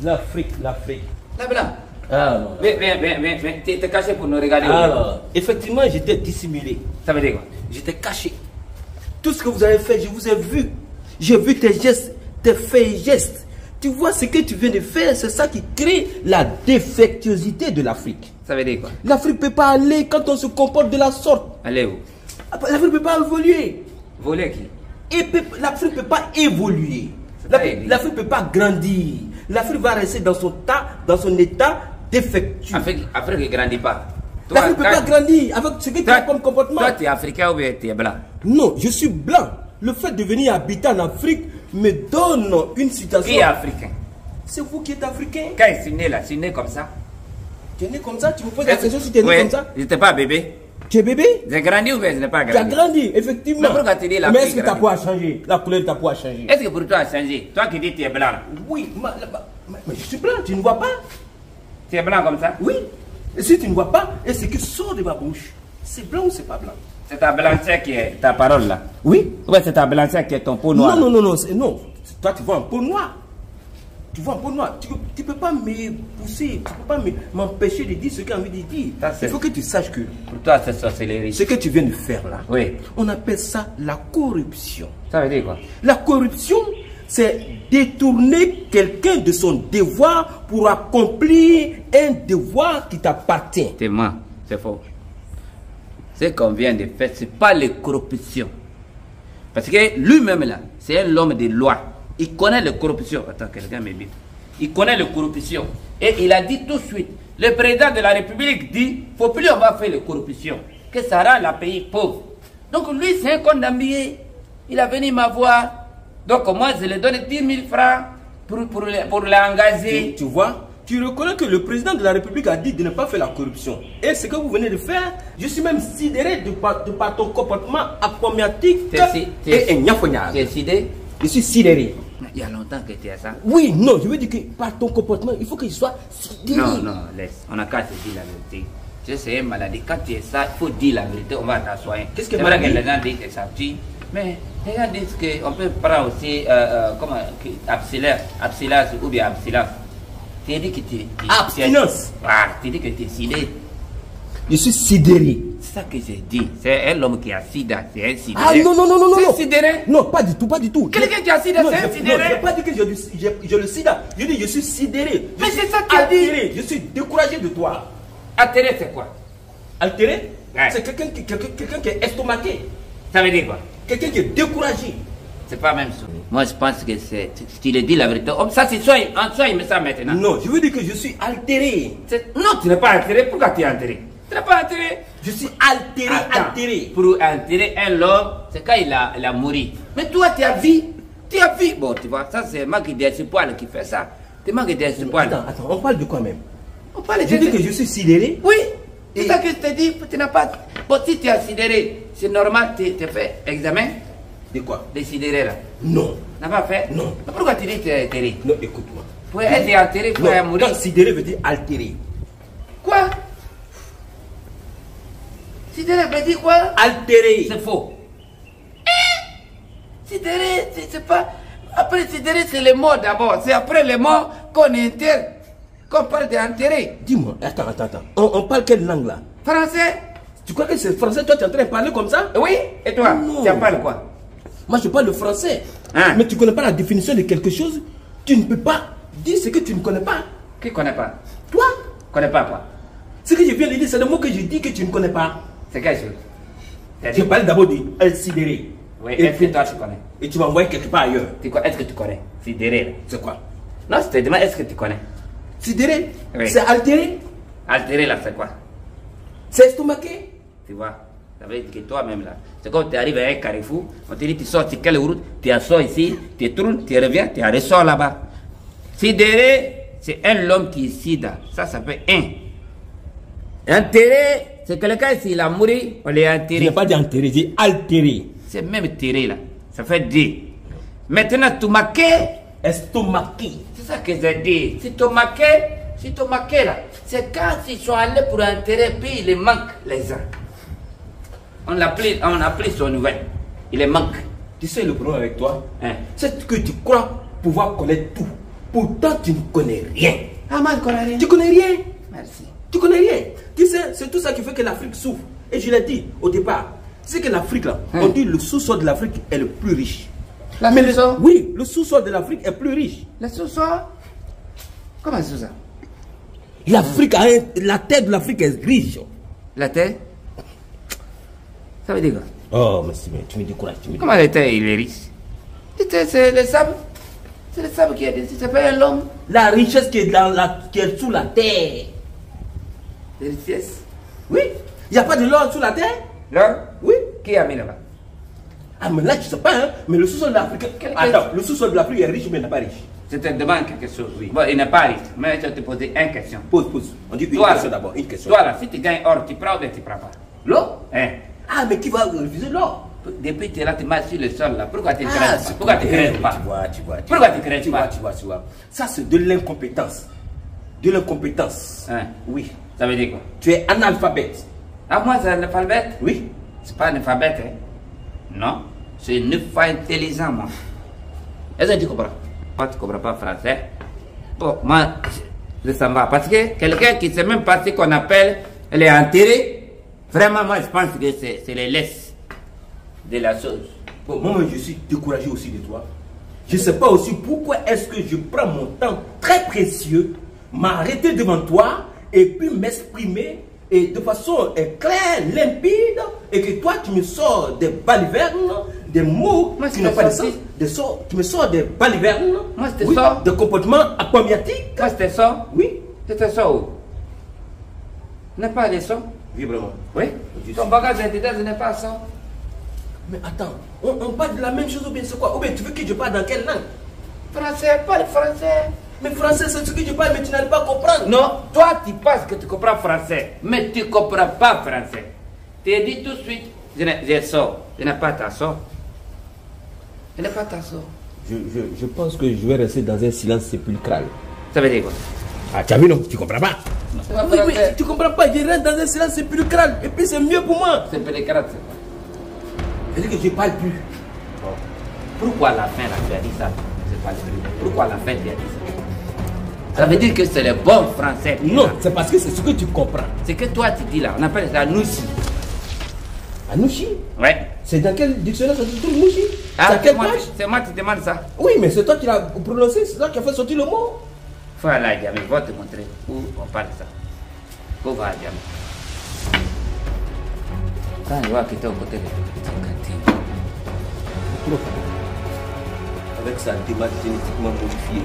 L'Afrique, l'Afrique. Là, blanc. Ah non. Viens. Tu es caché pour nous regarder. Alors, effectivement, j'étais dissimulé. Ça veut dire quoi? J'étais caché. Tout ce que vous avez fait, je vous ai vu. J'ai vu tes gestes, tes faits et gestes. Tu vois ce que tu viens de faire, c'est ça qui crée la défectuosité de l'Afrique. Ça veut dire quoi? L'Afrique ne peut pas aller quand on se comporte de la sorte. Allez où? L'Afrique ne peut pas évoluer. Voler qui? L'Afrique ne peut pas évoluer. L'Afrique ne peut pas grandir. L'Afrique va rester dans son état défectueux. L'Afrique ne grandit pas. L'Afrique ne peut pas grandir avec ce que tu as comme comportement. Toi, tu es africain ou bien tu es blanc? Non, je suis blanc. Le fait de venir habiter en Afrique me donne une situation. Qui est africain? C'est vous qui êtes africain. Quand je suis né là, je suis né comme ça. Tu es né comme ça? Tu me poses la question si tu es né comme ça? Je n'étais pas bébé. Tu es bébé? J'ai grandi ou bien je n'ai pas Tu as grandi? grandi, effectivement. Mais pourquoi tu dis l'Afrique? Mais est-ce que ta peau a changé? La couleur de ta peau a changé? Est-ce que pour toi a changé? Toi qui dis que tu es blanc là. Oui, mais je suis blanc, tu ne vois pas? Tu es blanc comme ça? Oui. Et si tu ne vois pas, et ce qui sort de ma bouche, c'est blanc ou c'est pas blanc? C'est ta blancheur qui est ta parole là. Oui. Ou bien c'est ta blancheur qui est ton peau noire? Non. Non. Toi, tu vois un peau noire. Tu vois un peau noire. Tu ne peux pas me pousser, tu ne peux pas m'empêcher de dire ce que j'ai envie de dire. Il faut que tu saches que pour toi, c'est sorcellerie. ce que tu viens de faire là, oui. On appelle ça la corruption. Ça veut dire quoi? La corruption, c'est détourner quelqu'un de son devoir pour accomplir un devoir qui t'appartient. C'est moi, c'est faux. Ce qu'on vient de faire, ce n'est pas la corruption. Parce que lui-même là, c'est un homme de loi. Il connaît la corruption. Attends, quelqu'un me dit. Il connaît la corruption. Et il a dit tout de suite, le président de la République dit, faut plus on va faire la corruption, que ça rend le pays pauvre. Donc lui, c'est un condamné. Il a venu m'avoir. Donc moi, je lui donne 10 000 francs pour l'engager. Tu vois, tu reconnais que le président de la République a dit de ne pas faire la corruption. Et ce que vous venez de faire, je suis même sidéré de par ton comportement acrobatique et ignafognage. Tu es sidéré? Je suis sidéré. Il y a longtemps que tu es ça. Oui, non, je veux dire que par ton comportement, il faut que je sois sidéré. Non, laisse. On n'a qu'à se dire la vérité. Tu sais, c'est une maladie. Quand tu es ça, il faut dire la vérité. On va t'assoyer. Qu'est-ce que c'est vrai que les gens disent que ça tue. Mais les gens disent qu'on peut prendre aussi absillage ou bien absillage. Tu dis que tu es. Abstinence. Tu dis que tu es sidéré. Je suis sidéré. C'est ça que j'ai dit. C'est un homme qui a sida. C'est un sidéré. Ah non. C'est un sidéré? Non, pas du tout. Quelqu'un qui a sida, c'est un sidéré? Non, je n'ai pas dit que j'ai le sida. Je dis je suis sidéré. Mais c'est ça que tu as dit. Je suis découragé de toi. Altéré, c'est quoi? Altéré? Ouais. C'est quelqu'un qui est estomaqué. Ça veut dire quoi? Quelqu'un qui est découragé. C'est pas même ça. Moi, je pense que c'est. Tu le dis la vérité. Ça, c'est toi, en toi, il me ça maintenant. Non, je veux dire que je suis altéré. Non, tu n'es pas altéré. Pourquoi tu es altéré? Tu n'es pas altéré. Je suis altéré, altéré. Pour altérer un homme, c'est quand il a mouru. Mais toi, tu as vu. Tu as vu. Bon, tu vois, ça, c'est manque d'espoir qui fait ça. Tu manques d'espoir. Attends, on parle de quoi même? On parle de. Je dis que je suis sidéré. Oui. C'est ça que je te dis. Tu n'as pas. Bon, si tu es sidéré, c'est normal, tu fais examen. De quoi? De sidéré là. Non. N'a pas fait? Non. Pourquoi tu dis que tu es altéré? Non, écoute-moi. Pour être altéré, pour être mourir. Non, sidéré veut dire altéré. Quoi? Sidéré veut dire quoi? Altéré. C'est faux. Sidéré, c'est pas. Après sidéré, c'est les mots d'abord. C'est après les mots qu'on enterre. Qu'on parle d'enterrer. Dis-moi, attends. On parle quelle langue là? Français? Tu crois que c'est français? Toi, tu es en train de parler comme ça? Oui. Et toi? Non. Tu parles quoi? Moi, je parle le français. Hein? Mais tu ne connais pas la définition de quelque chose. Tu ne peux pas dire ce que tu ne connais pas. Qui connaît pas? Toi? Connais pas quoi? Ce que je viens de dire, c'est le mot que je dis que tu ne connais pas. C'est quelle chose? Je parle d'abord de sidéré. Oui, est-ce que toi tu connais? Et tu m'envoies quelque part ailleurs. Est-ce que tu connais? Sidéré. C'est quoi? Non, je te demande, est-ce que tu connais? Sidéré? Oui. C'est altéré? Altéré là, c'est quoi? C'est estomaqué? Tu vois? Ça veut dire que toi-même là, c'est comme tu arrives à un carrefour, on te dit tu sors sur quelle route, tu assois ici, tu tournes, tu reviens, tu ressors là-bas. Sidéré, c'est un homme qui est sida. Ça s'appelle un. Enterré, c'est quelqu'un s'il a mouru, on l'a enterré. Je n'ai pas dit enterré, j'ai dit altéré. C'est même terré là. Ça fait D. Maintenant, tomaqué. Estomaqué. C'est ça que j'ai dit. Si tomaqué là, c'est quand ils sont allés pour enterrer, puis il les manque les gens. On a pris son nouvelle. Il les manque. Tu sais le problème avec toi? Hein? C'est que tu crois pouvoir connaître tout. Pourtant, tu ne connais rien. Ah, moi, je connais rien. Tu connais rien. Merci. Tu connais rien. Tu sais, c'est tout ça qui fait que l'Afrique souffre. Et je l'ai dit au départ. Tu sais que l'Afrique, là, on dit le sous-sol de l'Afrique est le plus riche. Mais le sous-sol? Oui, le sous-sol de l'Afrique est plus riche. Le sous-sol? Comment c'est ça? L'Afrique, la terre de l'Afrique est riche. La terre? Ça veut dire quoi? Oh, mais tu me décourages. Comment la terre, il est riche? C'est le sable. C'est le sable qui est ici, c'est pas l'homme. La richesse qui est sous la terre. La richesse? Oui. Il n'y a pas de l'or sous la terre? L'or? Oui. Qui a mis là-bas? Ah, mais là, tu sais pas, hein. Mais le sous-sol de l'Afrique. Attends, le sous-sol de l'Afrique est riche, mais il n'est pas riche. Je te demande quelque chose, oui. Bon, il n'est pas riche, mais je vais te poser une question. Pose. On dit une Toi, question d'abord, une question. Toi là, si tu gagnes or, tu prends ou bien tu prends pas? L'or? Hein? Ah, mais qui va refuser l'or? Depuis tu es là, tu marches sur le sol là. Pourquoi tu ne crèves pas? Pourquoi tu ne crèves pas? Tu vois. Pourquoi tu ne crèves pas? Tu vois. Ça, c'est de l'incompétence. De l'incompétence. Hein? Oui. Ça veut dire quoi? Tu es analphabète. Ah, moi, c'est un alphabet? Oui. C'est pas un alphabet, hein? Non. C'est une fois intelligent, moi. Est-ce que tu comprends? Moi, tu ne comprends pas français. Bon, moi, je s'en va. Parce que quelqu'un qui ne sait même pas ce qu'on appelle les enterrés, vraiment, moi, je pense que c'est les laisses de la chose. Bon, moi, je suis découragé aussi de toi. Je ne sais pas aussi pourquoi est-ce que je prends mon temps très précieux, m'arrêter devant toi et puis m'exprimer et de façon claire, limpide, et que toi, tu me sors des balivernes, des mots moi, qui n'ont pas de sens. Tu me sors des balivernes, moi, je te sors. de comportements accomiatiques. Moi, je te sors. Oui. Je te sors où? Ce n'est pas les sons. Oui, vraiment. Oui. Ton bagage d'identité, ce n'est pas ça. Mais attends, on parle de la même chose ou bien c'est quoi? Ou bien tu veux que je parle dans quelle langue? Français, pas le français. Mais français, c'est ce que je parle, mais tu n'arrives pas à comprendre. Non, toi tu penses que tu comprends français, mais tu ne comprends pas français. Tu as dit tout de suite, je sors. Je n'ai pas ta sort. Je n'ai pas ta sort. Je pense que je vais rester dans un silence sépulcral. Ça veut dire quoi? Ah, tu as vu, non? Tu comprends pas? Non. Oui, tu comprends pas, je reste dans un silence sépulcral. Et puis c'est mieux pour moi. C'est pélécrate, c'est quoi? C'est-à-dire que je parle plus. Bon. Pourquoi la fin là, tu as dit ça? Je parle plus. Pourquoi la fin tu as dit ça? Ça veut dire que c'est le bon français. Non, c'est parce que c'est ce que tu comprends. C'est que toi tu dis là, on appelle ça Nouchi. Anouchi? Ouais. C'est dans quel dictionnaire ça se trouve, Nouchi? Ah, c'est à quelle page? c'est moi qui te demande ça. Oui, mais c'est toi qui l'as prononcé, c'est toi qui as fait sortir le mot. Voilà, Diamé, je vais te montrer où on parle de ça. Où va Diamé? Quand il va quitter au côté de ton cantine. Avec sa démarche génétiquement modifiée.